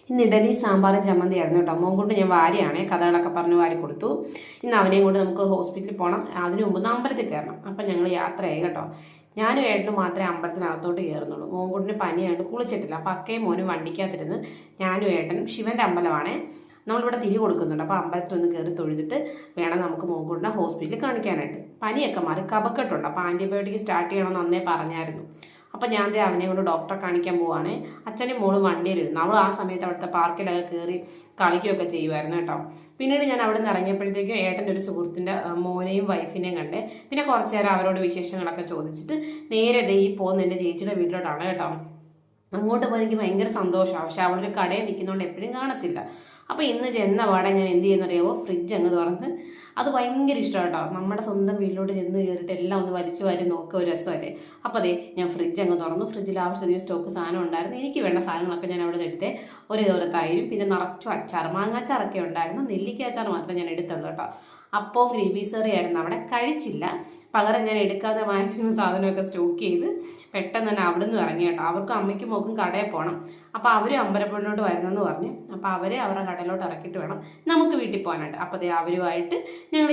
ഇന്ന് ഇഡലി സാമ്പാറും ചമ്മന്തിയായിരുന്നു കേട്ടോ. മോൻ കൊണ്ട് ഞാൻ വാരിയാണേ, കഥകളൊക്കെ പറഞ്ഞ് വാരി കൊടുത്തു. ഇന്ന് അവനെയും കൊണ്ട് നമുക്ക് ഹോസ്പിറ്റലിൽ പോകണം. അതിനു മുമ്പ് അമ്പലത്തിൽ കയറണം. അപ്പം ഞങ്ങൾ യാത്രയായി കേട്ടോ. ഞാനും ഏട്ടനും മാത്രമേ അമ്പലത്തിനകത്തോട്ട് കയറുന്നുള്ളൂ. മോൻകുട്ടിന് പനിയായിട്ട് കുളിച്ചിട്ടില്ല. അപ്പം അക്കയും മോനും വണ്ടിക്കകത്തിരുന്ന് ഞാനും ഏട്ടനും, ശിവൻ്റെ അമ്പലമാണേ, നമ്മളിവിടെ തിരി കൊടുക്കുന്നുണ്ട്. അപ്പോൾ അമ്പലത്തിലൊന്ന് കയറി തൊഴുതിട്ട് വേണം നമുക്ക് മോൻകുട്ടിനെ ഹോസ്പിറ്റലിൽ കാണിക്കാനായിട്ട്. പനിയൊക്കെ മാറി, കഫക്കെട്ടുണ്ട്. അപ്പോൾ ആൻറ്റിബയോട്ടിക് സ്റ്റാർട്ട് ചെയ്യണമെന്ന് അന്നേ പറഞ്ഞായിരുന്നു. അപ്പം ഞാൻ അവനെ കൊണ്ട് ഡോക്ടറെ കാണിക്കാൻ പോവാണ്. അച്ഛനും മോളും വണ്ടിയിലിരുന്നു. അവൾ ആ സമയത്ത് അവിടുത്തെ പാർക്കിലൊക്കെ കയറി കളിക്കുകയൊക്കെ ചെയ്യുമായിരുന്നു കേട്ടോ. പിന്നീട് ഞാൻ അവിടെ നിന്ന് ഇറങ്ങിയപ്പോഴത്തേക്കും ഏട്ടൻ്റെ ഒരു സുഹൃത്തിൻ്റെ മോനെയും വൈഫിനെയും കണ്ട്. പിന്നെ കുറച്ച് നേരം അവരോട് വിശേഷങ്ങളൊക്കെ ചോദിച്ചിട്ട് നേരെ ഈ പോകുന്ന എൻ്റെ ചേച്ചിയുടെ വീട്ടിലോട്ടാണ് കേട്ടോ. അങ്ങോട്ട് പോയി എനിക്ക് ഭയങ്കര സന്തോഷമാണ്. പക്ഷെ അവളൊരു കടയിൽ നിൽക്കുന്നതുകൊണ്ട് എപ്പോഴും കാണത്തില്ല. അപ്പോൾ ഇന്ന് ചെന്ന പാടെ ഞാൻ എന്ത് ചെയ്യുന്നറിയാമോ, ഫ്രിഡ്ജ് അങ്ങ് തുറന്ന്, അത് ഭയങ്കര ഇഷ്ടമാണ് കേട്ടോ. നമ്മുടെ സ്വന്തം വീട്ടിലോട്ട് ചെന്ന് കയറിയിട്ട് എല്ലാം ഒന്ന് വലിച്ചു വാരി നോക്കുക ഒരു രസമല്ലേ. അപ്പോൾ അതേ ഞാൻ ഫ്രിഡ്ജ് അങ്ങ് തുറന്നു. ഫ്രിഡ്ജിൽ ആവശ്യത്തിന് സ്റ്റോക്ക് സാധനം ഉണ്ടായിരുന്നു. എനിക്ക് വേണ്ട സാധനങ്ങളൊക്കെ ഞാൻ അവിടെ നിന്ന് എടുത്തേ. ഒരു കവറ് തൈരും പിന്നെ നിറച്ചു അച്ചാർ, മാങ്ങാച്ചാറൊക്കെ ഉണ്ടായിരുന്നു. നെല്ലിക്ക അച്ചാർ മാത്രമേ ഞാൻ എടുത്തുള്ളൂ കേട്ടോ. അപ്പവും ഗ്രീബീസറി ആയിരുന്നു. അവിടെ കഴിച്ചില്ല. പകരം ഞാൻ എടുക്കാതെ മാക്സിമം സാധനമൊക്കെ സ്റ്റോക്ക് ചെയ്ത് പെട്ടെന്ന് തന്നെ അവിടെ നിന്ന് ഇറങ്ങി കേട്ടോ. അവർക്കും അമ്മയ്ക്കും മോക്കും കടയിൽ പോകണം. അപ്പോൾ അവർ അമ്പലപ്പുഴയിലോട്ട് വരുന്നെന്ന് പറഞ്ഞ്. അപ്പോൾ അവരെ അവരുടെ കടയിലോട്ട് ഇറക്കിയിട്ട് വേണം നമുക്ക് വീട്ടിൽ പോകാനായിട്ട്. അപ്പോൾ അതേ അവരുമായിട്ട് ഞങ്ങൾ